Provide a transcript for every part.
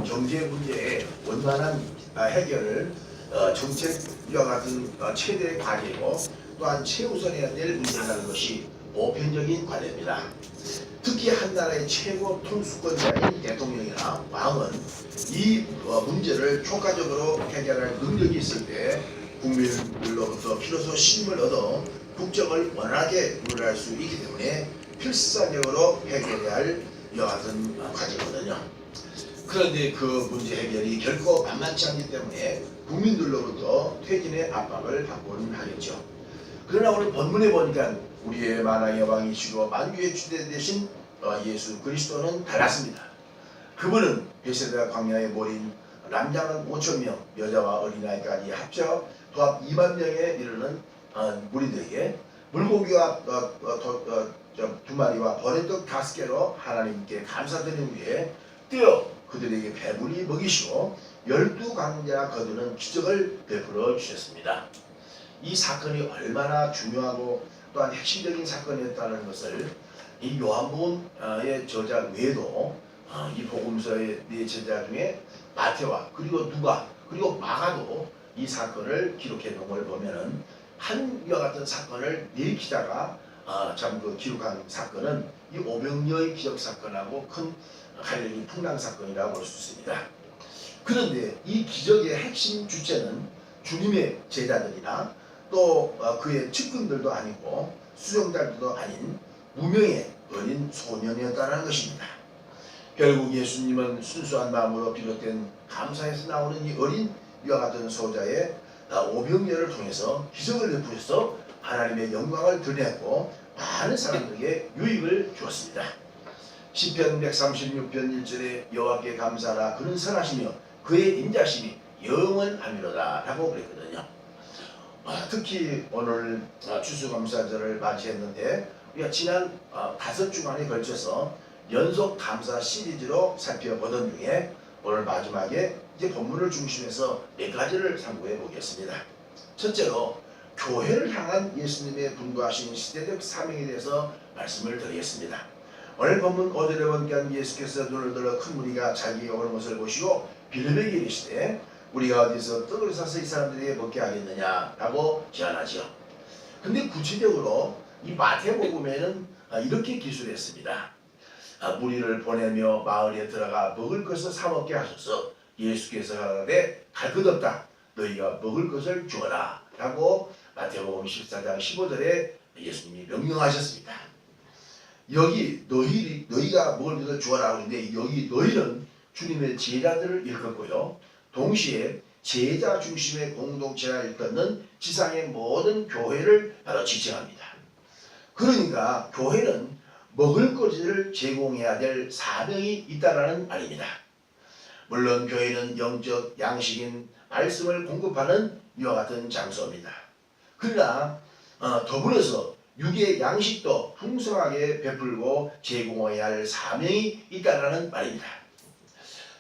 경제 문제의 원만한 해결을 정책과 같은 최대 과제이고 또한 최우선해야 될 문제라는 것이 보편적인 관례입니다. 특히 한 나라의 최고 통수권자인 대통령이나 왕은 이 문제를 효과적으로 해결할 능력이 있을 때 국민들로부터 비로소 신임을 얻어 국정을 원활하게 운영할 수 있기 때문에 필사적으로 해결해야 할 이와 같은 과제거든요. 그런데 그 문제 해결이 결코 만만치 않기 때문에 국민들로부터 퇴진의 압박을 받고는 하겠죠. 그러나 오늘 본문에 보니까 우리의 만왕의 왕이시고 만주의 주대 되신 예수 그리스도는 달랐습니다. 그분은 베세다 광야에 모인 남자는 5,000명, 여자와 어린아이까지 합쳐 도합 2만 명에 이르는 무리들에게 물고기와 2마리와 버린떡 5개로 하나님께 감사드린 후에 떼어 그들에게 배불리 먹이시고 12광야 거두는 기적을 베풀어 주셨습니다. 이 사건이 얼마나 중요하고 또한 핵심적인 사건이었다는 것을 이 요한복음의 저자 외에도 이 복음서의 네 제자 중에 마태와 그리고 누가 그리고 마가도 이 사건을 기록해 놓은 걸 보면은 한 이와 같은 사건을 네 기자가 그 기록한 사건은 이 오병이어의 기적 사건하고 큰 갈릴리 풍랑 사건이라고 볼 수 있습니다. 그런데 이 기적의 핵심 주체는 주님의 제자들이나 또 그의 측근들도 아니고 수종자들도 아닌 무명의 어린 소년이었다는 것입니다. 결국 예수님은 순수한 마음으로 비롯된 감사에서 나오는 이 어린 이와 같은 소자의 오병이어를 통해서 기적을 베푸셔서 하나님의 영광을 드러냈고 많은 사람들에게 유익을 주었습니다. 시편 136편 1절에 여호와께 감사하라 그는 선하시며 그의 인자심이 영원하미로다 라고 그랬거든요. 특히 오늘 추수감사절을 맞이했는데 우리가 지난 5주간에 걸쳐서 연속 감사 시리즈로 살펴보던 중에 오늘 마지막에 이제 본문을 중심해서 4가지를 상고해 보겠습니다. 첫째로 교회를 향한 예수님의 분부하신 시대적 사명에 대해서 말씀을 드리겠습니다. 오늘 본문 5절에 보니까 예수께서 눈을 들어 큰 무리가 자기가 오는 것을 보시고 빌립에게 이르시되 우리가 어디서 떡을 사서 이 사람들에게 먹게 하겠느냐 라고 제안하죠. 근데 구체적으로 이 마태복음에는 이렇게 기술했습니다. 무리를 보내며 마을에 들어가 먹을 것을 사 먹게 하소서. 예수께서 가라되 갈 것 없다. 너희가 먹을 것을 주어라 라고 마태복음 14장 15절에 예수님이 명령하셨습니다. 여기 너희가 먹을 것을 주어라 하는데 여기 너희는 주님의 제자들을 일컫고요. 동시에 제자 중심의 공동체가 일컫는 지상의 모든 교회를 바로 지칭합니다. 그러니까 교회는 먹을 것을 제공해야 될 사명이 있다는 말입니다. 물론 교회는 영적 양식인 말씀을 공급하는 이와 같은 장소입니다. 그러나 더불어서 육의 양식도 풍성하게 베풀고 제공해야 할 사명이 있다는 말입니다.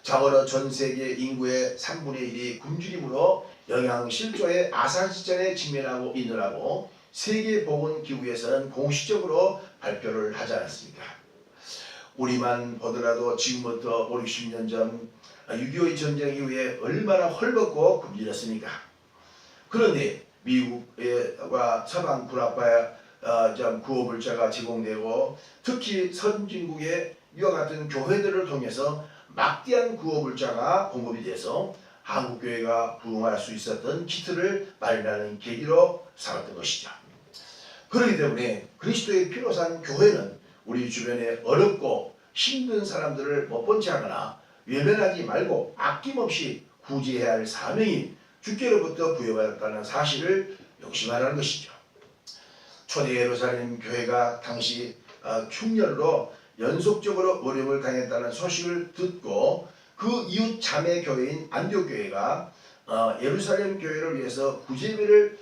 자고로 전 세계 인구의 3분의 1이 굶주림으로 영양실조의 아산시전에 직면하고 있느라고 세계보건기구에서는 공식적으로 발표를 하지 않았습니까? 우리만 보더라도 지금부터 5, 60년 전 6.25 전쟁 이후에 얼마나 헐벗고 굶주렸습니까? 그런데 미국과 서방 불합화 구호물자가 제공되고 특히 선진국의 이와 같은 교회들을 통해서 막대한 구호물자가 공급이 돼서 한국교회가 부흥할 수 있었던 키트를 마련하는 계기로 삼았던 것이죠. 그렇기 때문에 그리스도의 피로 산 교회는 우리 주변에 어렵고 힘든 사람들을 못 본 채 하거나 외면하지 말고 아낌없이 구제해야 할 사명이 주께로부터 부여받았다는 사실을 명심하라는 것이죠. 초대 예루살렘 교회가 당시 흉년으로 연속적으로 어려움을 당했다는 소식을 듣고 그 이웃 자매 교회인 안디옥 교회가 예루살렘 교회를 위해서 구제비를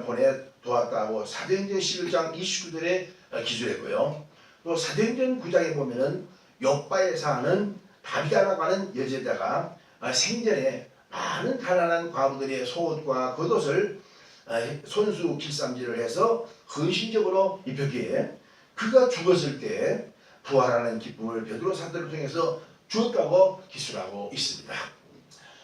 보내 도왔다고 사도행전 11장 29절에 기술했고요. 또 사도행전 9장에 보면은 욥바에 사는 다비다라고 하는 여제자가 생전에 많은 가난한 과부들의 속옷과 겉옷을 손수 길쌈질을 해서 헌신적으로 입혔기에 그가 죽었을 때 부활하는 기쁨을 베드로 사도를 통해서 주었다고 기술하고 있습니다.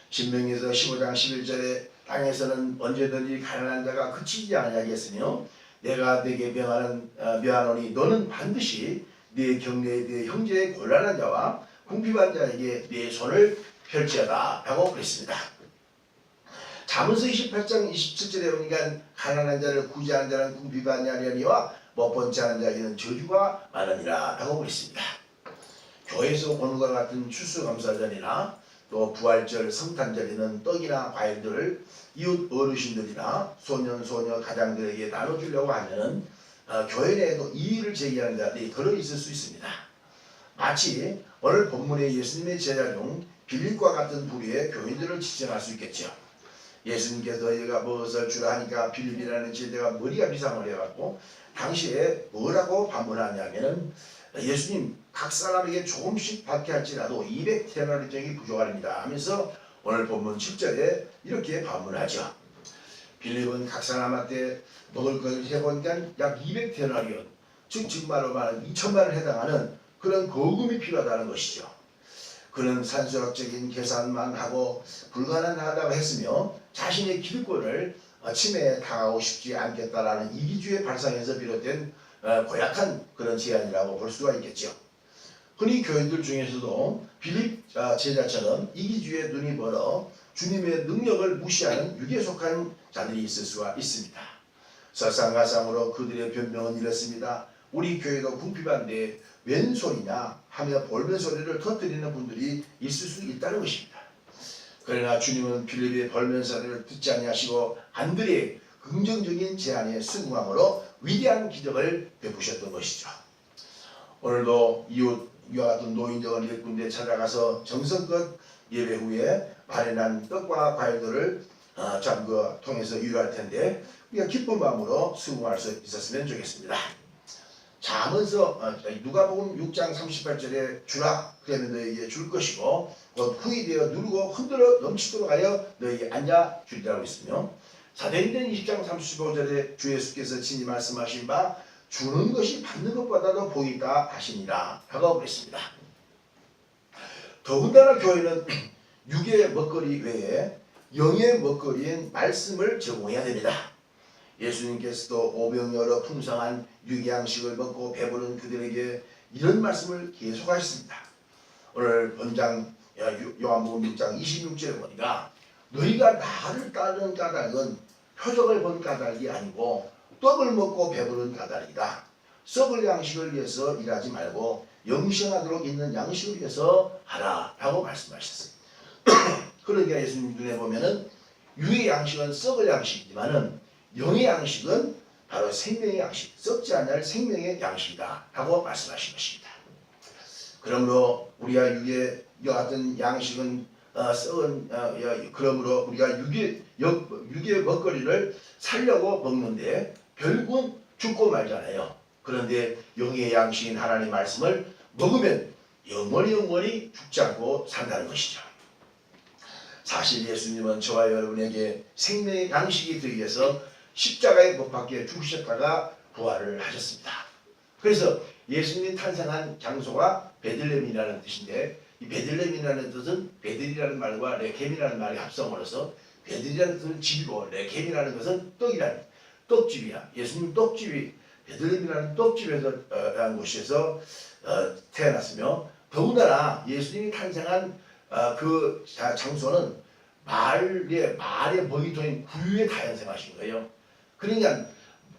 신명기에서 15장 11절에 땅에서는 언제든지 가난한 자가 그치지 아니하겠으며 내가 네게 명하노니 너는 반드시 네 경내에 네 형제의 곤란한 자와 궁핍한 자에게 네 손을 펼치어라 라고 그랬습니다. 잠언서 28장 27절에 보니까 가난한 자를 구제하는 자는 궁핍한 자려니와 못본치 않은 자에게는 저주가 많으니라 라고 그랬습니다. 교회에서 오늘과 같은 추수감사절이나 또 부활절, 성탄절에는 떡이나 과일들을 이웃 어르신들이나 소년, 소녀, 가장들에게 나눠주려고 하면 교회 내에도 이의를 제기하는 자들이 걸어 있을 수 있습니다. 마치 오늘 본문의 예수님의 제자 중 빌립과 같은 부류의 교인들을 지칭할 수 있겠죠. 예수님께서 너희가 무엇을 주라 하니까 빌립이라는 제자가 머리가 비상을 해갖고 당시에 뭐라고 반문하냐면은 예수님 각 사람에게 조금씩 받게 할지라도 200데나리온이 부족합니다 하면서 오늘 본문 7절에 이렇게 반문하죠. 빌립은 각 사람한테 먹을 것을 해보니까 약 200데나리온, 즉 정말로 말하면 2천만을 해당하는 그런 거금이 필요하다는 것이죠. 그는 산술학적인 계산만 하고 불가능하다고 했으며 자신의 기득권을 침해에 당하고 싶지 않겠다라는 이기주의 발상에서 비롯된 고약한 그런 제안이라고 볼 수가 있겠죠. 흔히 교인들 중에서도 빌립 제자처럼 이기주의에 눈이 멀어 주님의 능력을 무시하는 육에 속한 자들이 있을 수가 있습니다. 설상가상으로 그들의 변명은 이렇습니다. 우리 교회도 궁핍한데 웬 소리냐 하며 볼멘 소리를 터뜨리는 분들이 있을 수 있다는 것입니다. 그러나 주님은 빌립의 볼멘 소리를 듣지 아니하시고 안드레의 긍정적인 제안에 순응함으로 위대한 기적을 베푸셨던 것이죠. 오늘도 이웃과 같은 노인정을 일꾼데 찾아가서 정성껏 예배 후에 마련한 떡과 과일들을 통해서 유료할 텐데 우리가 기쁜 마음으로 수긍할 수 있었으면 좋겠습니다. 잠언서 누가복음 6장 38절에 주라 그러면 너희에게 줄 것이고 곧 후이 되어 누르고 흔들어 넘치도록 하여 너희에게 앉아 주리라고 했으며 사도행전 20장 35절에 주 예수께서 친히 말씀하신 바 주는 것이 받는 것보다도 복이 있다 하시니라 라고 그랬습니다. 더군다나 교회는 육의 먹거리 외에 영의 먹거리인 말씀을 제공해야 됩니다. 예수님께서도 오병여러 풍성한 유기양식을 먹고 배부른 그들에게 이런 말씀을 계속하셨습니다. 오늘 본장 요한복음 6장 26절에 보니까 너희가 나를 따르는 까닭은 표적을 본 까닭이 아니고 떡을 먹고 배부른 까닭이다. 썩을 양식을 위해서 일하지 말고 영생하도록 있는 양식을 위해서 하라 라고 말씀하셨어요. 그러니까 예수님 눈에 보면은 유의 양식은 썩을 양식이지만은 영의 양식은 바로 생명의 양식, 썩지 않을 생명의 양식이다 라고 말씀하신 것입니다. 그러므로 우리가 육의 같은 양식은 그러므로 우리가 육의 먹거리를 살려고 먹는데 결국은 죽고 말잖아요. 그런데 영의 양식인 하나님의 말씀을 먹으면 영원히 죽지 않고 산다는 것이죠. 사실 예수님은 저와 여러분에게 생명의 양식이 되기 위해서 십자가에 못 박혀 죽으셨다가 부활을 하셨습니다. 그래서 예수님이 탄생한 장소가 베들레헴이라는 뜻인데 이 베들레헴이라는 뜻은 베들이라는 말과 레켐이라는 말이 합성으로서 베들이라는 뜻은 집이고 레켐이라는 것은 떡이라는 떡집이야. 예수님 떡집이 베들레헴이라는 떡집에서 곳에서 태어났으며 더군다나 예수님이 탄생한 그 장소는 말의 먹이통인 구유에 타연생하신 거예요. 그러니까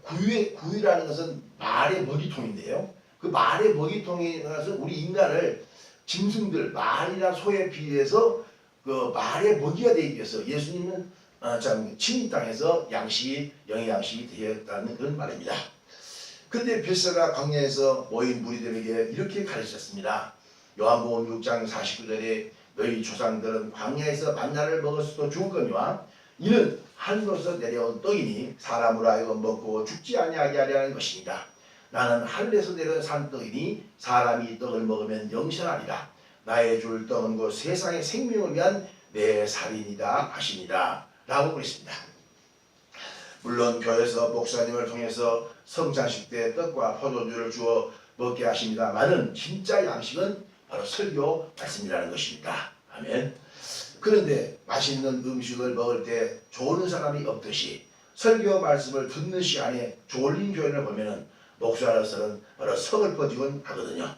구유라는 것은 말의 먹이통인데요. 그 말의 먹이통이라는 것은 우리 인간을 짐승들, 말이나 소에 비해서 그 말의 먹이가 되기 위해서 예수님은 친히 땅에서 양식이 영의 양식이 되었다는 그런 말입니다. 그런데 벳세다 광야에서 모인 무리들에게 이렇게 가르쳤습니다. 요한복음 6장 49절에 너희 조상들은 광야에서 만나를 먹었어도 죽었거니와 이는 하늘로서 내려온 떡이니 사람으로 하여금 먹고 죽지 아니하게 하려는 것입니다. 나는 하늘에서 내려온 산떡이니 사람이 떡을 먹으면 영생하리라. 나의 줄 떡은 곧 세상의 생명을 위한 내 살인이다 하십니다 라고 그랬습니다. 물론 교회에서 목사님을 통해서 성찬식 때 떡과 포도주를 주어 먹게 하십니다만은 진짜 양식은 바로 설교 말씀이라는 것입니다. 아멘. 그런데 맛있는 음식을 먹을 때 졸은 사람이 없듯이 설교 말씀을 듣는 시간에 졸린 교인을 보면은 목사로서는 바로 서글퍼지곤 하거든요.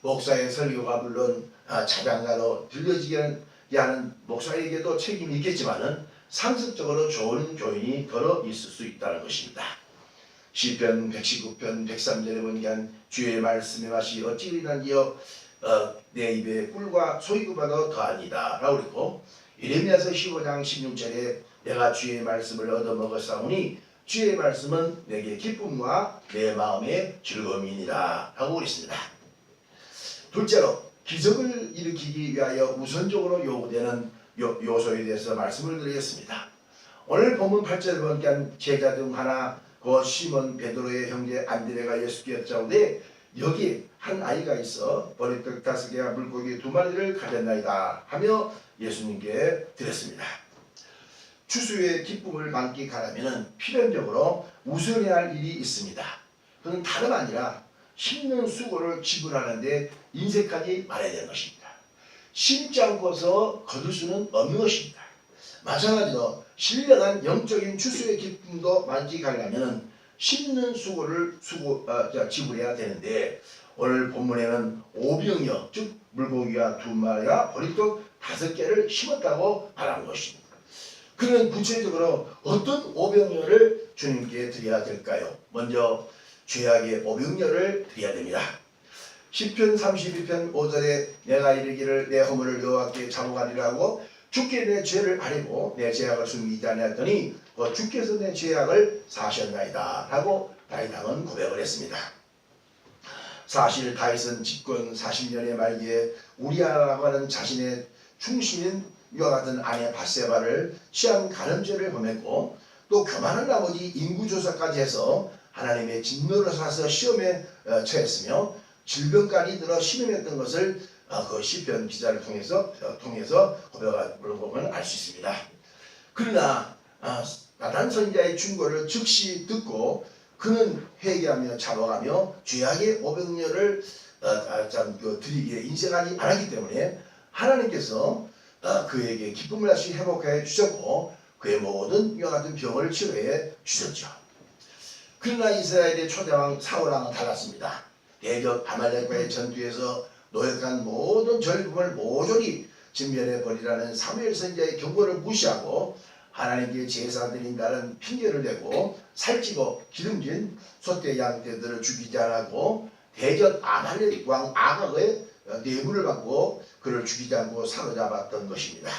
목사의 설교가 물론 자장가로 들려지게 하는 목사에게도 책임이 있겠지만은 상습적으로 좋은 교인이 더러 있을 수 있다는 것입니다. 시편 119편 103절에 보니까 주의 말씀의 맛이 어찌 이리난지요 내 입에 꿀과 소이구보다 더하니다 라고 그랬고, 예레미야서 15장 16절에 내가 주의 말씀을 얻어먹었사오니 주의 말씀은 내게 기쁨과 내 마음의 즐거움이니라 라고 그랬습니다. 둘째로 기적을 일으키기 위하여 우선적으로 요구되는 요소에 대해서 말씀을 드리겠습니다. 오늘 본문 8절에 보니까 제자 중 하나 그 시몬 베드로의 형제 안드레가 예수께 여짜오되 여기 한 아이가 있어 보리떡 5개와 물고기 2마리를 가졌나이다 하며 예수님께 드렸습니다. 추수의 기쁨을 만끽하려면 필연적으로 우선해야 할 일이 있습니다. 그건 다름 아니라 심는 수고를 지불하는데 인색하지 말아야 되는 것입니다. 심지 않고서 거둘 수는 없는 것입니다. 마찬가지로 신령한 영적인 추수의 기쁨도 만끽하려면 심는 수고를 지불해야 되는데, 오늘 본문에는 오병이어 즉 물고기가 2마리와 보리떡 5개를 심었다고 말한 것입니다. 그러면 구체적으로 어떤 오병이어를 주님께 드려야 될까요? 먼저 죄악의 오병이어를 드려야 됩니다. 시편 32편 5절에 내가 이르기를 내 허물을 여호와께 자복하리라 하고 주께 내 죄를 아뢰고 내 죄악을 숨기지 아니하였더니 주께서 내 죄악을 사하셨나이다 라고 다윗왕은 고백을 했습니다. 사실 다윗은 집권 40년의 말기에 우리아라고 하는 자신의 충신인 이와 같은 아내 밧세바를 취한 간음죄를 범했고, 또 교만한 아버지 인구조사까지 해서 하나님의 진노를 사서 시험에 처했으며 질병까지 들어 신음했던 것을 그 시편 기자를 통해서 고백을 알 수 있습니다. 그러나 나단 선지자의 충고를 즉시 듣고 그는 회개하며 자복하며 죄악의 오병이어를 드리기에 인색하지 않았기 때문에 하나님께서 그에게 기쁨을 다시 회복해 주셨고 그의 모든 이와 같은 병을 치료해 주셨죠. 그러나 이스라엘의 초대왕 사울왕은 달랐습니다. 대적 아말렉과의 전투에서 노역한 모든 전리품을 모조리 진멸해 버리라는 사무엘 선지자의 경고를 무시하고 하나님께 제사 드린다는 핑계를 대고 살찌고 기름진 소떼 양떼들을 죽이지 않고 대적 아말렉 왕 아각의 뇌물을 받고 그를 죽이지 않고 사로잡았던 것입니다.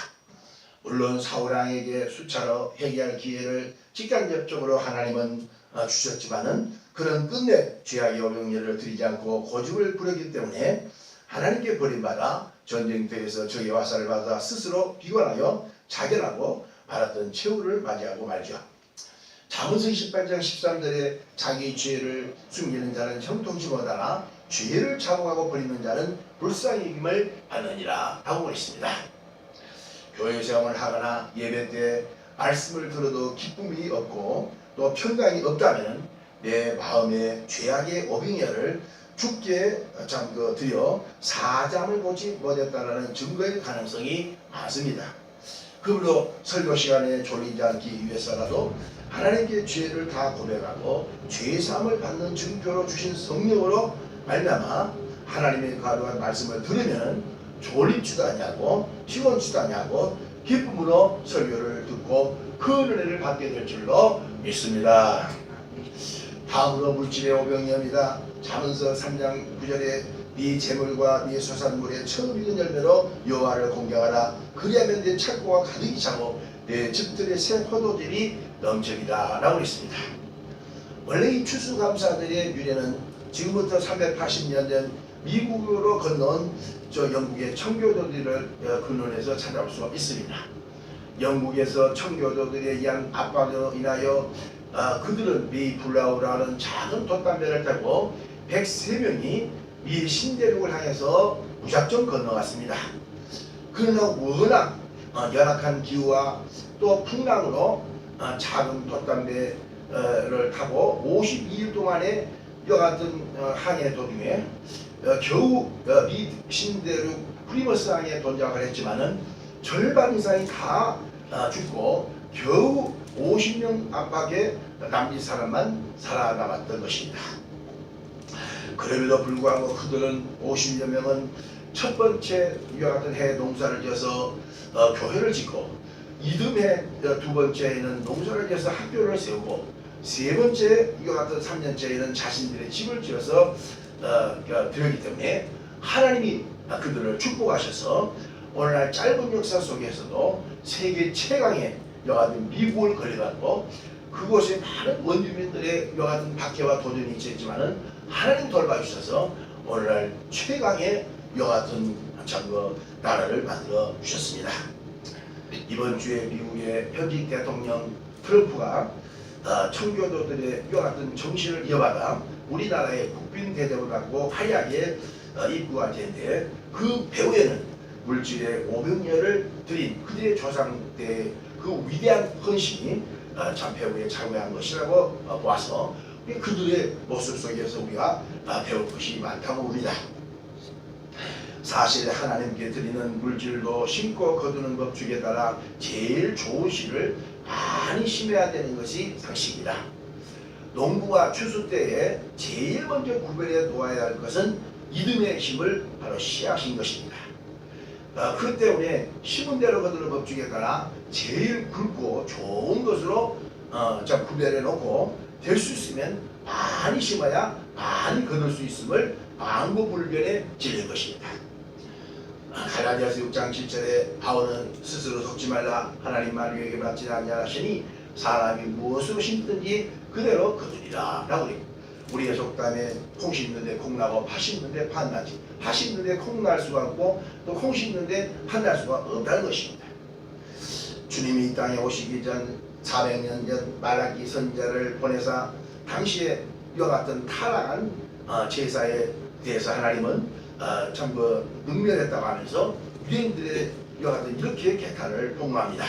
물론 사울왕에게 수차로 회개할 기회를 직간접적으로 하나님은 주셨지만은 그는 끝내 죄악의 오병이어를 드리지 않고 고집을 부렸기 때문에 하나님께 버림받아 전쟁터에서 적의 화살을 받아 스스로 비관하여 자결하고 말았던 최후를 맞이하고 말죠. 잠언서 28장 13절에 자기 죄를 숨기는 자는 형통치 못하나 죄를 자복하고 버리는 자는 불쌍히 여김을 받느니라 라고 그랬습니다. 교회 생활을 하거나 예배 때 말씀을 들어도 기쁨이 없고 또 평강이 없다면 내 마음의 죄악의 오병이어를 주께 드려 사잠을 보지 못했다는 증거의 가능성이 많습니다. 그러므로 설교 시간에 졸리지 않기 위해서라도 하나님께 죄를 다 고백하고 죄사함을 받는 증표로 주신 성령으로 말미암아 하나님의 거룩한 말씀을 들으면 졸리지도 아니하고 피곤치도 아니하고 기쁨으로 설교를 듣고 그 은혜를 받게 될 줄로 믿습니다. 다음으로 물질의 오병이어입니다. 잠언서 3장 9절에 네 재물과 네 소산물의 처음 익은 열매로 여호와를 공경하라. 그리하면 내 창고가 가득히 차고 내 집들의 새 포도들이 넘쳐리라 라고 했습니다. 원래 이 추수감사들의 유래는 지금부터 380년 전 미국으로 건너온 영국의 청교도들을 근원해서 찾아올 수 있습니다. 영국에서 청교도들에 의한 압박으로 인하여 그들은 메이플라워라는 작은 돛담배를 타고 103명이 미 신대륙을 향해서 무작정 건너갔습니다. 그러나 워낙 열악한 기후와 또 풍랑으로 작은 돛담배를 타고 52일 동안의 이와 같은 항해 도중에 겨우 미신대륙 프리머스항에 don작을 했지만은 절반 이상이 다 죽고 겨우 50명 안팎의 남짓 사람만 살아남았던 것입니다. 그럼에도 불구하고 그들은 50여 명은 첫 번째 이와 같은 해 농사를 지어서 교회를 짓고 이듬해 두 번째에는 농사를 지어서 학교를 세우고 세 번째 이와 같은 3년째에는 자신들의 집을 지어서 드렸기 때문에 하나님이 그들을 축복하셔서 오늘날 짧은 역사 속에서도 세계 최강의 이와 같은 미국을 걸려가고 그곳에 많은 원주민들의 이와 같은 박해와 도전이 있었지만은 하나님 돌봐주셔서 오늘날 최강의 이와 같은 나라를 만들어 주셨습니다. 이번 주에 미국의 현직 대통령 트럼프가 청교도들의 이와 같은 정신을 이어받아 우리나라의 국빈 대접을 받고 화려하게 입국할 텐데 그 배후에는 물질의 500년을 드린 그들의 조상 때의 그 위대한 헌신이 참배후에 작용한 것이라고 보아서 그들의 모습 속에서 우리가 배울 것이 많다고 봅니다. 사실 하나님께 드리는 물질도 심고 거두는 법칙에 따라 제일 좋은 씨를 많이 심어야 되는 것이 상식이다. 농부가 추수 때에 제일 먼저 구별해 놓아야 할 것은 이듬해 심을 바로 씨앗인 것입니다. 그 때문에 심은 대로 거두는 법칙에 따라 제일 굵고 좋은 것으로 구별해 놓고 될 수 있으면 많이 심어야 많이 거둘 수 있음을 방법불변에 지는 것입니다. 갈라디아서 6장 7절에 바울은 스스로 속지 말라 하나님 말에게 받지 아니하시니 사람이 무엇으로 심든지 그대로 거두리라 라고 그래요. 우리의 속담에 콩 심는데 콩 나고 파 심는데 파 나지, 파 심는데 콩 날 수가 없고 또 콩 심는데 파 날 수가 없다는 것입니다. 주님이 이 땅에 오시기 전 400년 전 말라기 선지자를 보내사 당시에 이와 같은 타락한 제사에 대해서 하나님은 능멸했다고 하면서 유대인들의 이와 같은 이렇게 개탄을 폭로합니다.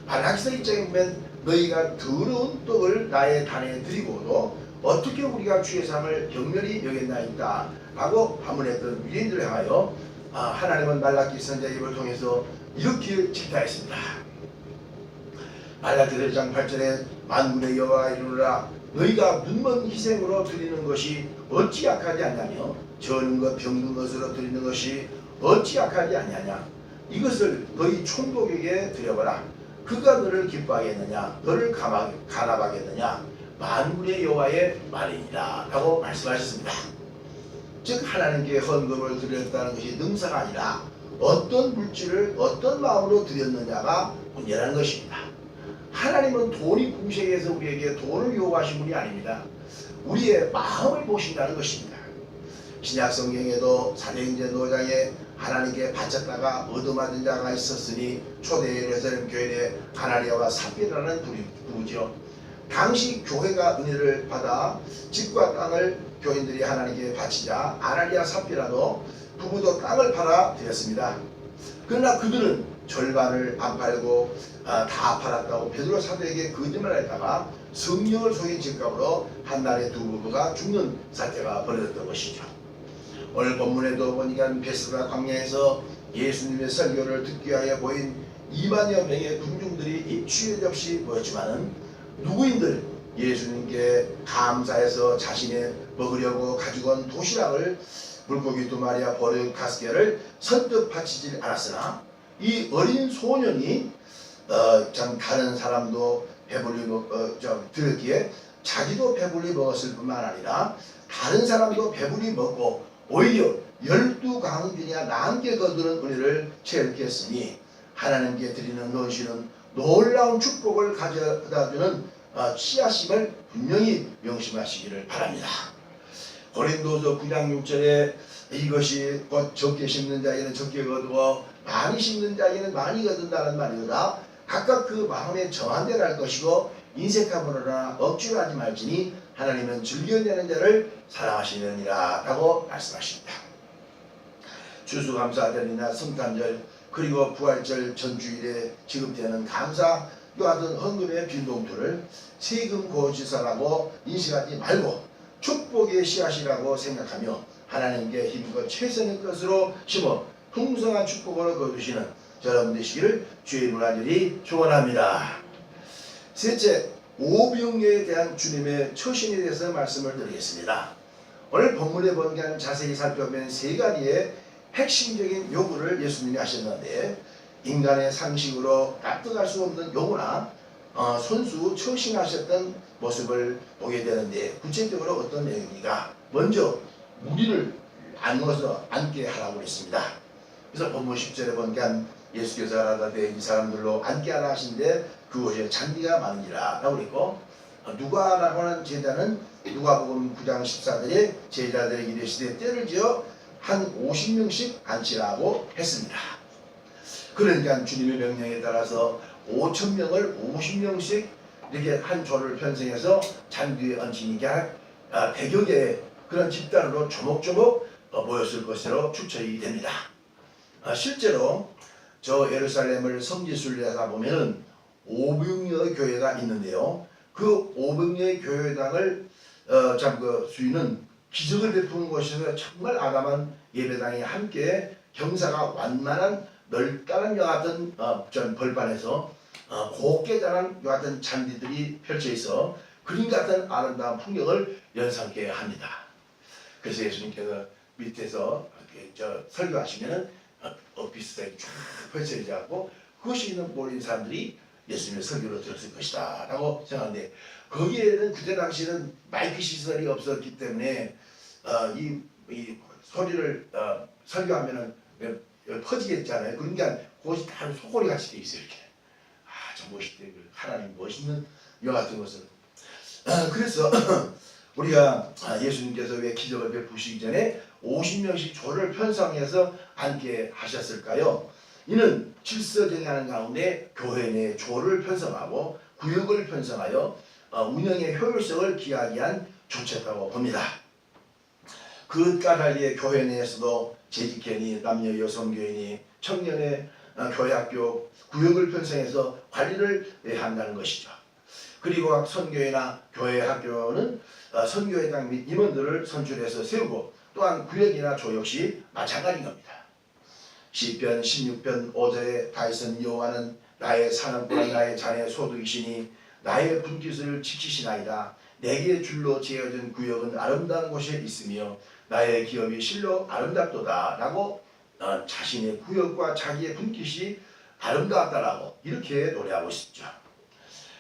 말라기서 1장에 보면 너희가 더러운 떡을 나의 단에 드리고도 어떻게 우리가 주의 삶을 경멸히 여겼나이까 라고 반문했던 유대인들을 향하여 하나님은 말라기 선지자 입을 통해서 이렇게 질타했습니다. 말라기서 1장 8절에 만군의 여호와가 이르노라 너희가 눈먼 희생으로 드리는 것이 어찌 약하지 않냐며 저는 것 병든 것으로 드리는 것이 어찌 약하지 않냐냐 이것을 너희 총독에게 드려보라. 그가 너를 기뻐하겠느냐 너를 간합하겠느냐 만군의 여호와의 말이니라 라고 말씀하셨습니다. 즉 하나님께 헌금을 드렸다는 것이 능사가 아니라 어떤 물질을 어떤 마음으로 드렸느냐가 문제라는 것입니다. 하나님은 돈이 궁색해서 우리에게 돈을 요구하신 분이 아닙니다. 우리의 마음을 보신다는 것입니다. 신약 성경에도 사도행전 5장에 하나님께 바쳤다가 얻어맞은 자가 있었으니 초대 예루살렘 교회에 아나니아와 삽비라는 부부죠. 당시 교회가 은혜를 받아 집과 땅을 교인들이 하나님께 바치자 아나니아 삽비라도 부부도 땅을 팔아 드렸습니다. 그러나 그들은 절반을 안 팔고 다 팔았다고 베드로 사도에게 거짓말했다가 성령을 속인 집값으로 한 달에 두 부부가 죽는 사태가 벌어졌던 것이죠. 오늘 본문에도 보니까 베스라 광야에서 예수님의 설교를 듣기 위하여 모인 2만여 명의 군중들이 입추에 없이 모였지만은 누구인들 예수님께 감사해서 자신의 먹으려고 가지고 온 도시락을 물고기 2마리와 보리 5개를 선뜻 바치지 않았으나 이 어린 소년이 참 다른 사람도 배불리 들었기에 자기도 배불리 먹었을 뿐만 아니라 다른 사람도 배불리 먹고 오히려 12광준이나 남게 거두는 은혜를 체험케 했으니 하나님께 드리는 헌신은 놀라운 축복을 가져다주는 씨앗임을 분명히 명심하시기를 바랍니다. 고린도서 9장 6절에 이것이 곧 적게 심는 자에게는 적게 거두어 많이 심는 자에게는 많이 거둔다는 말이로다. 각각 그 마음에 정한 대로 할 것이고 인색함으로나 억지로 하지 말지니 하나님은 즐겨내는 자를 사랑하시느니라 라고 말씀하십니다. 추수감사절이나 성탄절 그리고 부활절 전주일에 지급되는 감사 이와 같은 헌금의 빈봉투를 세금 고지서라고 인식하지 말고 축복의 씨앗이라고 생각하며 하나님께 힘껏 최선의 것으로 심어 풍성한 축복으로 거두시는 여러분 되시기를 주의 이름으로 간절히 축원합니다. 셋째, 오병이어에 대한 주님의 처신에 대해서 말씀을 드리겠습니다. 오늘 본문에 보면 자세히 살펴보면 세 가지의 핵심적인 요구를 예수님이 하셨는데, 인간의 상식으로 납득할 수 없는 요구나 손수 처신하셨던 모습을 보게 되는데, 구체적으로 어떤 내용입니까? 먼저 우리를 안어서 앉게 하라고 했습니다. 그래서 본문 10절에 보니까 예수께서 가라사대 이 사람들로 앉게 하라 하신데 그곳에 잔디가 많으니라 라고 그랬고, 누가라고 하는 제자는 누가복음 9장 14절에 제자들에게 이르시되 때를 지어 한 50명씩 앉히라고 했습니다. 그러니까 주님의 명령에 따라서 5,000명을 50명씩 이렇게 한 조를 편성해서 잔디에 얹히니까 100여 개의 그런 집단으로 조목조목 모였을 것으로 추측이 됩니다. 실제로 저 예루살렘을 성지순례하다 보면은 오병이어 교회가 있는데요. 그 오병이어 교회당을 그 수위는 기적을 베푸는 곳에서 정말 아담한 예배당이 함께 경사가 완만한 넓다란 여하튼 전 벌판에서 곱게 자란 여하튼 잔디들이 펼쳐 있어 그림 같은 아름다운 풍경을 연상케 합니다. 그래서 예수님께서 밑에서 설교하시면은 비슷하게 쫙 펼쳐져 갖고 그것이 있는 모인 사람들이 예수님의 설교를 들었을 것이다 라고 생각하는데, 거기에는 그때 당시에는 마이크 시설이 없었기 때문에 이 소리를 설교하면은 퍼지겠잖아요. 그러니까 그것이 다 소고리 같이 돼 있어요. 이렇게 저 멋있대, 하나님 멋있는 여 같은 것은. 그래서 우리가 예수님께서 왜 기적을 베푸시기 전에 50명씩 조를 편성해서 앉게 하셨을까요? 이는 질서 정하는 가운데 교회 내 조를 편성하고 구역을 편성하여 운영의 효율성을 기하기 위한 조치였다고 봅니다. 그것과 달리 교회 내에서도 재직회니 남녀 여성교회니 청년의 교회학교 구역을 편성해서 관리를 한다는 것이죠. 그리고 각 선교회나 교회 학교는 선교회장 및 임원들을 선출해서 세우고, 또한 구역이나 조 역시 마찬가지인 겁니다. 시편 16편 5절에 다윗은 여호와는 나의 사랑꾼 나의 자네 소득이시니 나의 분깃을 지키시나이다. 내게 줄로 지어진 구역은 아름다운 곳에 있으며 나의 기업이 실로 아름답도다 라고 자신의 구역과 자기의 분깃이 아름다웠다라고 이렇게 노래하고 있었죠.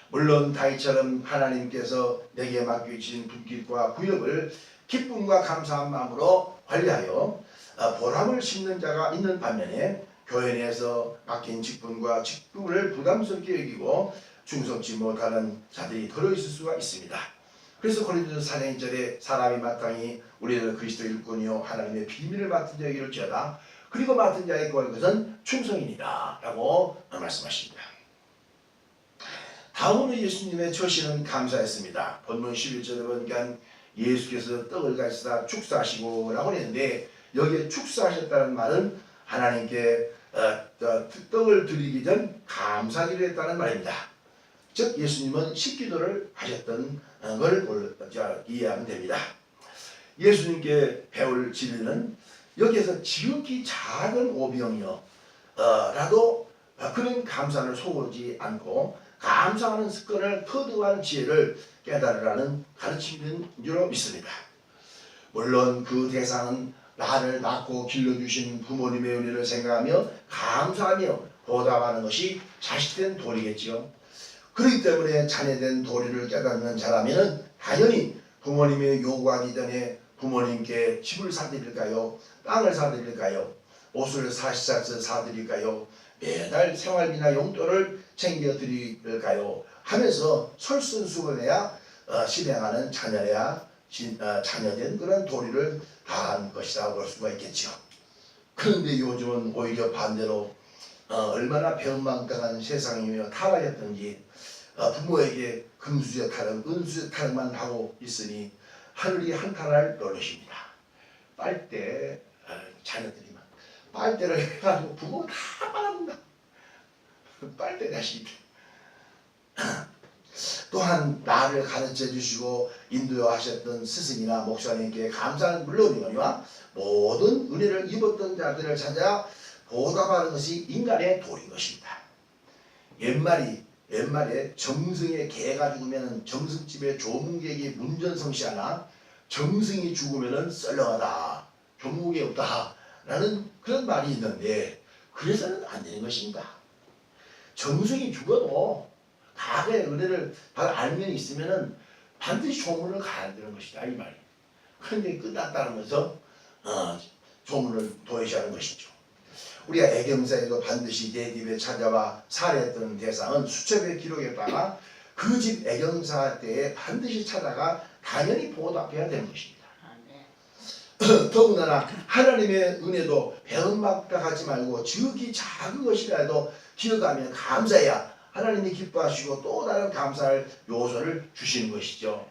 물론 다윗처럼 하나님께서 내게 맡기신 분깃과 구역을 기쁨과 감사한 마음으로 관리하여 보람을 심는 자가 있는 반면에 교회 내에서 맡긴 직분과 직분을 부담스럽게 여기고 충성치 못하는 자들이 들어있을 수가 있습니다. 그래서 고린도서 4장 1절에 사람이 마땅히 우리는 그리스도 일꾼이요 하나님의 비밀을 맡은 자에게 이를지어다. 그리고 맡은 자의 구할 것은 충성이니라 라고 말씀하십니다. 다음으로 예수님의 처신은 감사했습니다. 본문 11절에 보니까 예수께서 떡을 가지사 축사하시고 라고 했는데, 여기에 축사하셨다는 말은 하나님께 떡을 드리기 전 감사기를 했다는 말입니다. 즉 예수님은 식기도를 하셨던 걸 이해하면 됩니다. 예수님께 배울 진리는 여기에서 지극히 작은 오병이어 라도 그런 감사를 소홀하지 않고 감사하는 습관을 터득하는 지혜를 깨달으라는 가르침인 줄로 믿습니다. 물론 그 대상은 나를 낳고 길러주신 부모님의 은혜를 생각하며 감사하며 보답하는 것이 자식된 도리겠지요. 그렇기 때문에 자녀된 도리를 깨닫는 자라면 당연히 부모님의 요구하기 전에 부모님께 집을 사드릴까요? 땅을 사드릴까요? 옷을 사드릴까요? 매달 생활비나 용돈을 챙겨드릴까요? 하면서 설순수건해야 실행하는 자녀야 자녀된 그런 도리를 다한 것이라고 볼 수가 있겠죠. 그런데 요즘은 오히려 반대로 얼마나 배은망덕한 세상이며 타락했던지 부모에게 금수저 타령, 은수저 타령만 하고 있으니 하늘이 한탄할 노릇입니다. 빨대 자녀들이 막 빨대를 해가지고 부모 다 빨아먹는다. 빨대 다시 또한 나를 가르쳐 주시고 인도하셨던 스승이나 목사님께 감사는 물론이거니와 모든 은혜를 입었던 자들을 찾아 보답하는 것이 인간의 도리인 것입니다. 옛말에 정승의 개가 죽으면 정승집에 조문객이 문전성시하나 정승이 죽으면 썰렁하다, 조문객이 없다 라는 그런 말이 있는데, 그래서는 안 되는 것입니다. 정승이 죽어도 과거의 은혜를 알면 있으면 반드시 조문을 가야 되는 것이다 이 말이에요. 그런데 끝났다면서 조문을 도외시하는 것이죠. 우리가 애경사에도 반드시 내 집에 찾아와 살해했던 대상은 수첩에 기록했다가 그 집 애경사 때에 반드시 찾아가 당연히 보답해야 되는 것입니다. 더군다나 하나님의 은혜도 배은박다 하지 말고 지극히 작은 것이라도 기억하면 감사해야 하나님이 기뻐하시고 또 다른 감사할 요소를 주시는 것이죠.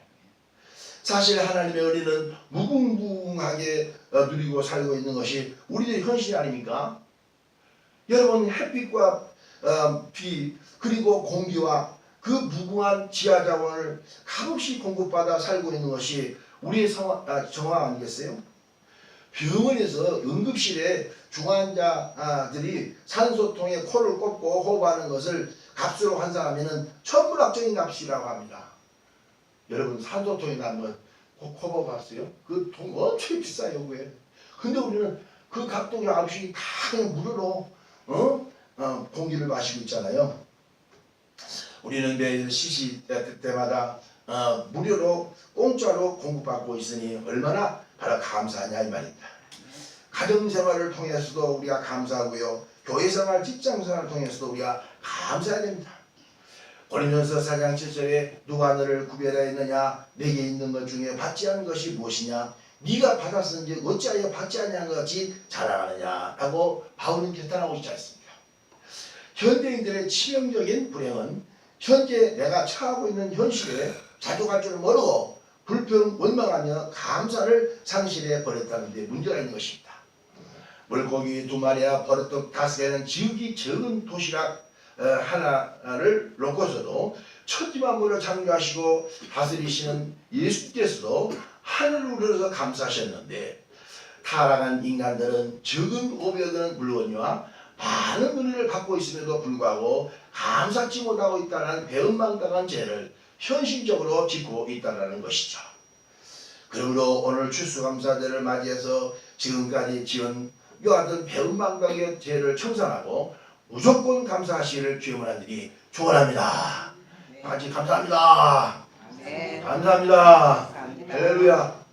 사실 하나님의 은혜는 무궁무궁하게 누리고 살고 있는 것이 우리들의 현실이 아닙니까? 여러분, 햇빛과 비 그리고 공기와 그 무궁한 지하자원을 값없이 공급받아 살고 있는 것이 우리의 정화 아니겠어요? 병원에서 응급실에 중환자들이 산소통에 코를 꼽고 호흡하는 것을 값으로 환산하면 천문학적인 값이라고 합니다. 여러분, 산소통에 한번 코 봤어요? 그 돈 엄청 비싸요. 왜? 근데 우리는 그 값도 없이 다 그냥 무료로 공기를 마시고 있잖아요. 우리는 매일 시시 때마다 무료로 공짜로 공급받고 있으니 얼마나 바로 감사하냐 이 말입니다. 가정생활을 통해서도 우리가 감사하고요, 교회생활, 직장생활을 통해서도 우리가 감사해야 됩니다. 고린도전서 4장 7절에 누가 너를 구별하였느냐, 내게 있는 것 중에 받지 않은 것이 무엇이냐, 네가 받았은지 어찌하여 받지 않냐는 것 같이 자랑하느냐 라고 바울은 개탄하고 있지 않습니까? 현대인들의 치명적인 불행은 현재 내가 처하고 있는 현실에 자족할 줄 모르고 불평, 원망하며 감사를 상실해 버렸다는 데 문제가 있는 것입니다. 물고기 2마리와 버릇떡 5개는 지극히 적은 도시락 하나를 놓고서도 천지만물을 창조하시고 다스리시는 예수께서도 하늘을 우러러서 감사하셨는데, 타락한 인간들은 적은 500원 물건이와 많은 은혜를 갖고 있음에도 불구하고 감사치 못하고 있다는 배은망당한 죄를 현실적으로 짓고 있다는 것이죠. 그러므로 오늘 추수감사절을 맞이해서 지금까지 지은 이와 같은 배은망당의 죄를 청산하고 무조건 감사하시기를 주의 원하노니 축원합니다. 같이 감사합니다. 감사합니다. 할렐루야.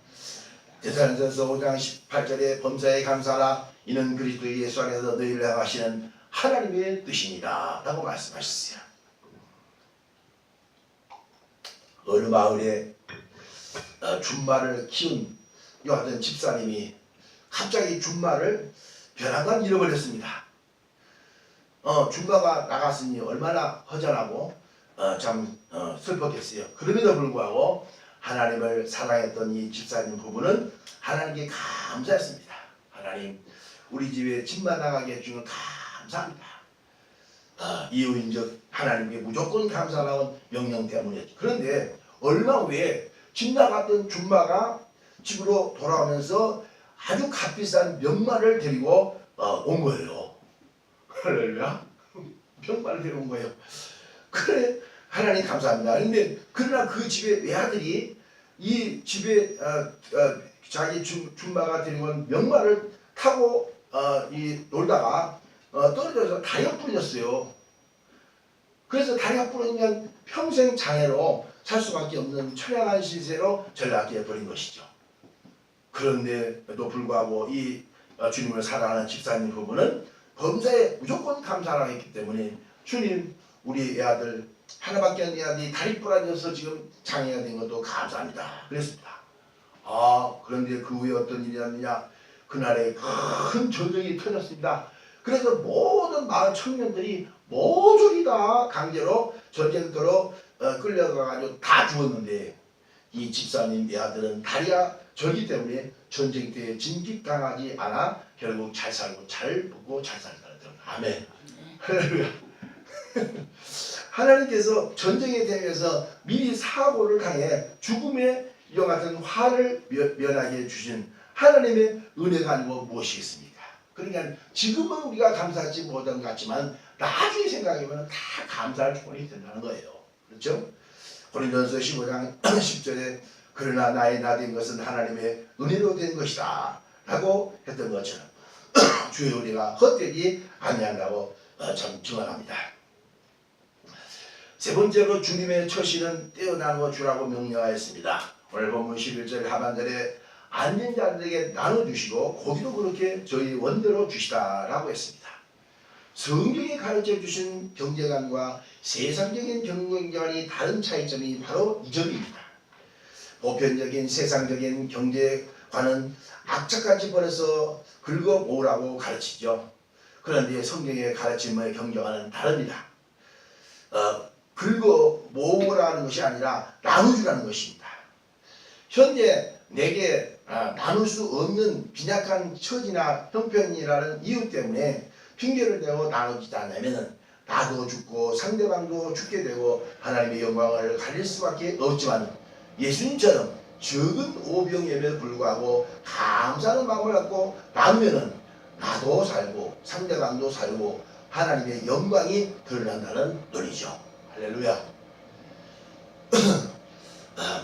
데살로니가서 5장 18절에 범사에 감사하라, 이는 그리스도 예수 안에서 너희를 향하시는 하나님의 뜻입니다 라고 말씀하셨어요. 어느 마을에 준마를 키운 이와 같은 집사님이 갑자기 준마를 벼랑간 잃어버렸습니다. 준마가 나갔으니 얼마나 허전하고 슬펐겠어요. 그럼에도 불구하고 하나님을 사랑했던 이 집사님 부부는 하나님께 감사했습니다. 하나님, 우리 집에 집만 나가게 해주면 감사합니다. 이유인즉 하나님께 무조건 감사라는 명령 때문이었죠. 그런데 얼마 후에 집 나갔던 준마가 집으로 돌아오면서 아주 값비싼 명마를 데리고 온 거예요. 할렐루야. 명마를 데리고 온 거예요. 그래, 하나님 감사합니다. 그런데 그러나 그 집의 외아들이 이 집에 자기 준마가 데리고 온 명마를 타고 놀다가 떨어져서 다리가 부러졌어요. 그래서 다리가 부러지면 평생 장애로 살 수밖에 없는 처량한 신세로 전락해 버린 것이죠. 그런데도 불구하고 이 주님을 사랑하는 집사님 부부는 범사에 무조건 감사를 했기 때문에, 주님, 우리 애아들 하나밖에 없는 애아들이 다리 부러져서 지금 장애가 된 것도 감사합니다 그랬습니다. 그런데 그 후에 어떤 일이 났느냐, 그날에 큰 전쟁이 터졌습니다. 그래서 모든 마을 청년들이 모조리 다 강제로 전쟁터로 끌려가가지고 다 죽었는데, 이 집사님 애아들은 다리가 절기 때문에 전쟁 때에 진격당하지 않아 결국 잘 살고 잘 먹고 잘 살다는 점. 아멘. 할렐루야. 하나님께서 전쟁에 대해서 미리 사고를 당해 죽음의 이와 같은 화를 면하게 해주신 하나님의 은혜가 아니고 무엇이겠습니까? 그러니까 지금은 우리가 감사하지 못한 것 같지만 나중에 생각해보면 다 감사할 조건이 된다는 거예요. 그렇죠? 고린도전서 15장 10절에 그러나 나의 나된 것은 하나님의 은혜로 된 것이다 라고 했던 것처럼 주의 우리가 헛되지 아니한다고 참 증언합니다. 세 번째로 주님의 처신은 떼어나누어 주라고 명령하였습니다. 오늘 본문 11절 하반절에 앉은 자들에게 나눠주시고 고기도 그렇게 저희 원대로 주시다라고 했습니다. 성경이 가르쳐 주신 경제관과 세상적인 경제관이 다른 차이점이 바로 이 점입니다. 보편적인 세상적인 경제관은 악착같이 버려서 긁어 모으라고 가르치죠. 그런데 성경의 가르침의 경제관은 다릅니다. 긁어 모으라는 것이 아니라 나눠주라는 것입니다. 현재 내게 나눌 수 없는 빈약한 처지나 형편이라는 이유 때문에 핑계를 대고 나누지 않으면 나도 죽고 상대방도 죽게 되고 하나님의 영광을 가릴 수밖에 없지만 예수님처럼 적은 오병임에도 불구하고 감사하는 마음을 갖고 나누면 나도 살고 상대방도 살고 하나님의 영광이 드러난다는 논리죠. 할렐루야.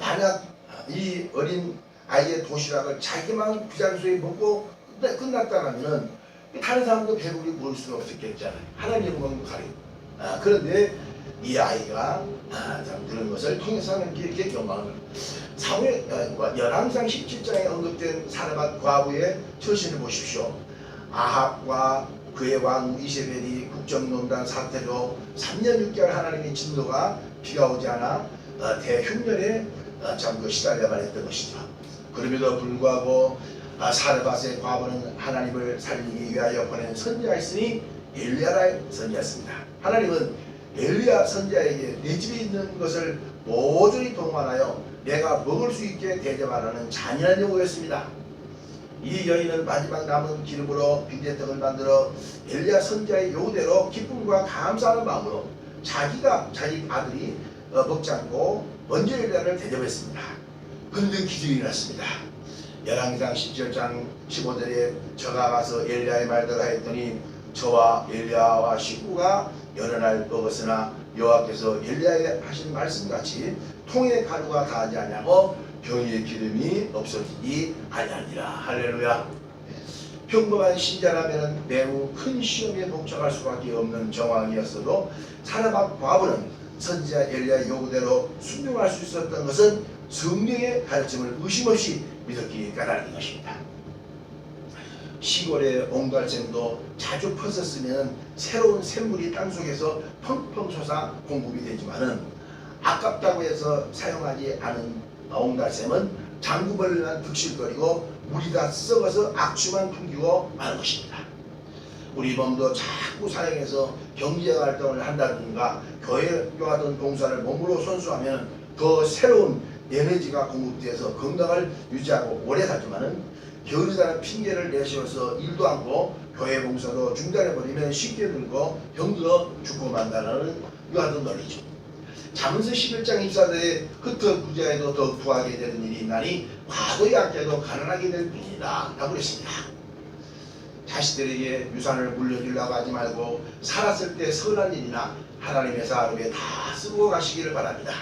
만약 이 어린 아이의 도시락을 자기만 그 장소에 먹고 끝났다면 다른 사람도 배불리 먹을 수가 없었겠잖아요. 하나님의 영광도 가리고. 그런데 이 아이가 참 그런 것을 통해서 이렇게 영광을 열왕상 17장에 언급된 사르밧 과부의 처신을 보십시오. 아합과 그의 왕 이세벨이 국정농단 사태로 3년 6개월 하나님의 진노가 비가 오지 않아 대흉년에 참 시달려만 했던 것이죠. 그럼에도 불구하고 사르밧의 과부는 하나님을 살리기 위하여 보낸 선지자였으니 엘리야라 선지자였습니다. 하나님은 엘리야 선지자에게 내 집에 있는 것을 모조리 동원하여 내가 먹을 수 있게 대접하라는 잔인한 요구였습니다. 이 여인은 마지막 남은 기름으로 빈대떡을 만들어 엘리야 선지자의 요구대로 기쁨과 감사하는 마음으로 자기 아들이 먹지 않고 먼저 엘리야를 대접했습니다. 그런데 기적이 일어났습니다. 열왕기상 17장 15절에 저가 가서 엘리야의 말대로 하였더니 저와 엘리야와 식구가 여러 날 먹었으나 여호와께서 엘리야에 하신 말씀같이 통에 가루가 다하지 아니하고 병의 기름이 없어지지 아니하니라. 할렐루야. 평범한 신자라면 매우 큰 시험에 복잡할 수밖에 없는 정황이었어도 사르밧 과부는 선지자 엘리야의 요구대로 순종할 수 있었던 것은 성령의 가르침을 의심 없이 믿었기 까닭인 것입니다. 시골의 옹달샘도 자주 퍼졌으면 새로운 샘물이 땅속에서 펑펑 솟아 공급이 되지만은 아깝다고 해서 사용하지 않은 옹달샘은 장구벌레만 득실거리고 물이 다 썩어서 악취만 풍기고 마는 것입니다. 우리 몸도 자꾸 사용해서 경제활동을 한다든가 교회와 같은 봉사를 몸으로 손수하면 더 새로운 에너지가 공급되어서 건강을 유지하고 오래 살지만은 게으르다는 핑계를 내세워서 일도 않고 교회 봉사도 중단해버리면 쉽게 늙고 병들어 죽고 만다는 이와 같은 논리죠. 잠언서 11장 24절에 흩어 부자에도 더욱 부하게 되는 일이 있나니 과도 약자도 가난하게 될 뿐이다 라고 그랬습니다. 자식들에게 유산을 물려주려고 하지 말고 살았을 때 선한 일이나 하나님의 사업에 다 쓰고 가시기를 바랍니다.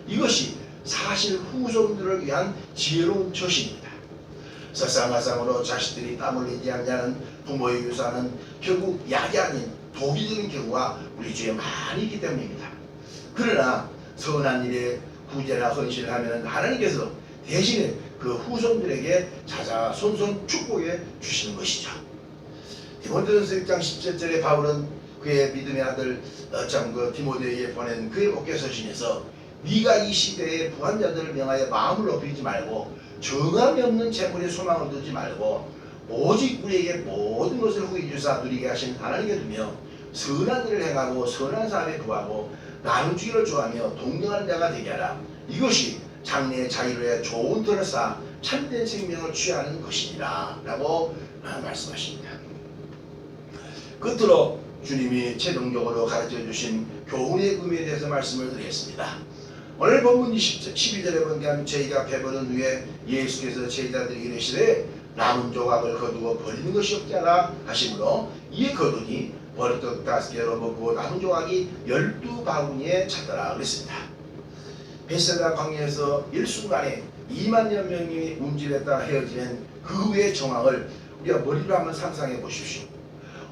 이것이 사실 후손들을 위한 지혜로운 처신입니다. 설상가상으로 자식들이 땀 흘리지 않냐는 부모의 유산은 결국 약이 아닌 독이 되는 경우가 우리 주에 많이 있기 때문입니다. 그러나 선한 일에 구제나 헌신을 하면 하나님께서 대신에 그 후손들에게 자자손손 축복해 주시는 것이죠. 디모데전서 1장 17절에 바울은 그의 믿음의 아들 디모데에게 보낸 그의 목회 서신에서 네가 이 시대의 부한자들을 명하여 마음을 높이지 말고 정함이 없는 재물에 소망을 두지 말고 오직 우리에게 모든 것을 후히 주사 누리게 하신 하나님께 두며 선한 일을 행하고 선한 사람에 구하고 나누주기를 좋아하며 동령하는 자가 되게 하라. 이것이 장래의 자유로의 좋은 터를 쌓아 참된 생명을 취하는 것이니라 라고 말씀하십니다. 끝으로 주님이 최종적으로 가르쳐 주신 교훈의 의미에 대해서 말씀을 드리겠습니다. 오늘 본문 12절에 보면 저희가 배부른 후에 예수께서 제자들에게 이르시되 남은 조각을 거두어 버리는 것이 없지 않아 하시므로 이에 거두니 버릇떡 5개로 먹고 남은 조각이 12바구니에 찼더라 그랬습니다. 벳세다 광야에서 일순간에 2만여 명이 움찔했다 헤어지는 그 후의 정황을 우리가 머리로 한번 상상해 보십시오.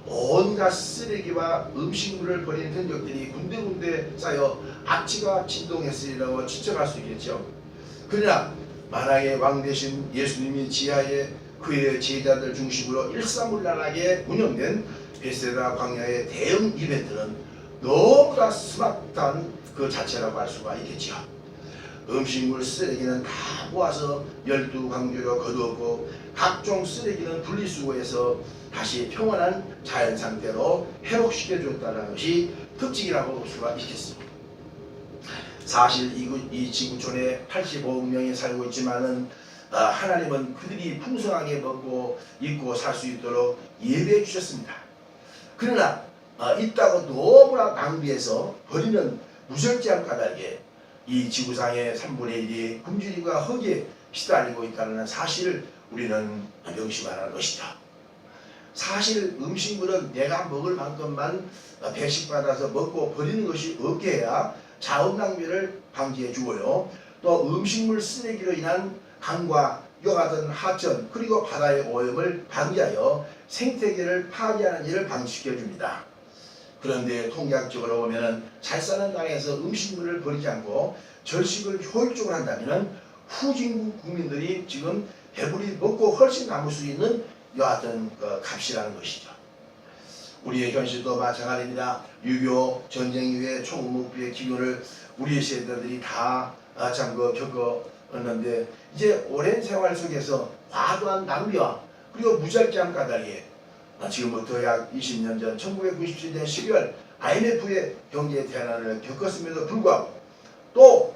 온갖 쓰레기와 음식물을 버리는 흔적들이 군데군데 쌓여 악취가 진동했으리라고 추측할 수 있겠죠. 그러나 만왕의 왕 대신 예수님이 지하에 그의 제자들 중심으로 일사불란하게 운영된 벳세다 광야의 대형 이벤트는 너무나 스마트한 그 자체라고 할 수가 있겠죠. 음식물 쓰레기는 다 모아서 12광주로 거두었고 각종 쓰레기는 분리수거해서 다시 평온한 자연 상태로 회복시켜 줬다는 것이 특징이라고 볼 수가 있겠습니다. 사실 이 지구촌에 85억 명이 살고 있지만은 하나님은 그들이 풍성하게 먹고 입고 살 수 있도록 예배해 주셨습니다. 그러나 있다고 너무나 낭비해서 버리는 무절제한 까닭에 이 지구상의 3분의 1이 굶주림과 허기에 시달리고 있다는 사실을 우리는 명심하라는 것이죠. 사실 음식물은 내가 먹을 만큼만 배식받아서 먹고 버리는 것이 없게 해야 자원 낭비를 방지해 주고요. 또 음식물 쓰레기로 인한 강과 이와 같은 하천 그리고 바다의 오염을 방지하여 생태계를 파괴하는 일을 방지시켜 줍니다. 그런데 통계학적으로 보면 잘 사는 땅에서 음식물을 버리지 않고 절식을 효율적으로 한다면 후진국 국민들이 지금 배불리 먹고 훨씬 남을 수 있는 여하튼 값이라는 것이죠. 우리의 현실도 마찬가지입니다. 6.25 전쟁 이후에 총무부의 기운을 우리의 세대들이 다 겪었는데 이제 오랜 생활 속에서 과도한 낭비와 그리고 무절제한 까닭에 지금부터 약 20년 전 1997년 12월 IMF의 경제 대난을 겪었음에도 불구하고 또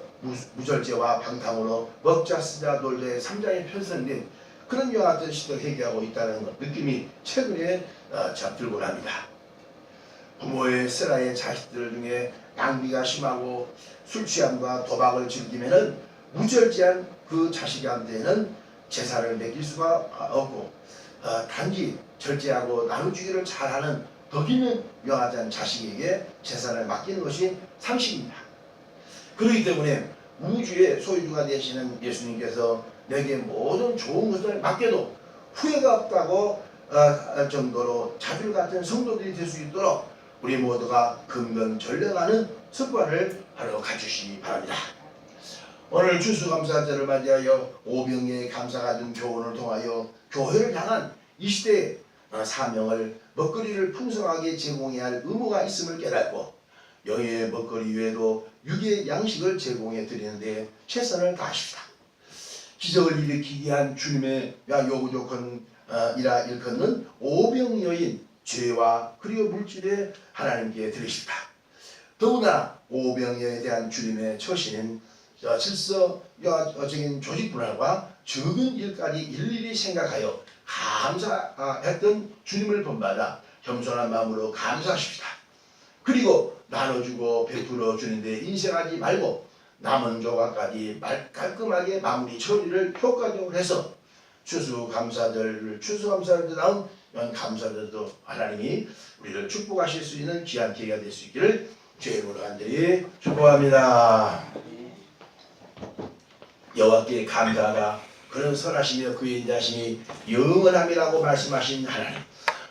무절제와 방탕으로 먹자 쓰자 놀자의 3장이 편성된 그런 여와 같은 시대를 회개하고 있다는 느낌이 최근에 잡들곤 합니다. 부모의 세라의 자식들 중에 낭비가 심하고 술 취함과 도박을 즐기면은 무절제한 그 자식한테는 재산을 맡길 수가 없고 단지 절제하고 나눠주기를 잘하는 덕 있는 명하지 자식에게 재산을 맡기는 것이 상식입니다. 그렇기 때문에 우주의 소유주가 되시는 예수님께서 내게 모든 좋은 것을 맡겨도 후회가 없다고 할 정도로 자줄 같은 성도들이 될 수 있도록 우리 모두가 근근전력하는 습관을 바로 갖추시기 바랍니다. 오늘 추수감사절을 맞이하여 오병이의 감사가 준 교훈을 통하여 교회를 향한 이 시대의 사명을 먹거리를 풍성하게 제공해야 할 의무가 있음을 깨닫고 영의 먹거리 외에도 육의 양식을 제공해 드리는데 최선을 다하십시다. 기적을 일으키기 위한 주님의 요구조건 이라 일컫는 오병이어인 죄와 그리고 물질에 하나님께 드리십시다. 더구나 오병이어에 대한 주님의 처신은 질서적인 조직 분할과 적은 일까지 일일이 생각하여 감사했던 주님을 본받아 겸손한 마음으로 감사하십시다. 그리고 나눠주고 베풀어 주는데 인색하지 말고 남은 조각까지 깔끔하게 마무리 처리를 효과적으로 해서 추수감사절을 다음 감사절도 하나님이 우리를 축복하실 수 있는 귀한 기회가 될 수 있기를 주의 이름으로 간절히 축복합니다. 여호와께 감사하라. 그런 선하시며 그의 인자심이 영원함이라고 말씀하신 하나님,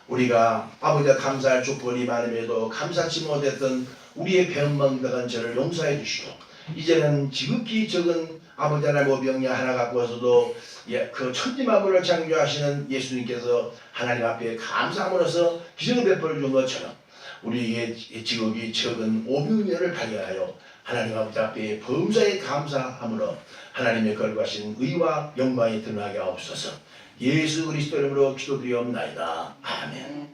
우리가 아버지와 감사할 조건이 많음에도 감사치 못했던 우리의 배은망덕한 죄를 용서해 주시고 이제는 지극히 적은 아버지 하나님 오병이 하나 갖고 와서도 그 천지만물을 창조하시는 예수님께서 하나님 앞에 감사함으로써 기적을 베풀어 준 것처럼 우리에게 지극히 적은 오병이를 발견하여 하나님 아버지 앞에 범사에 감사함으로 하나님의 거룩하신 의와 영광이 드러나게 하옵소서. 예수 그리스도 이름으로 기도드리옵나이다. 아멘.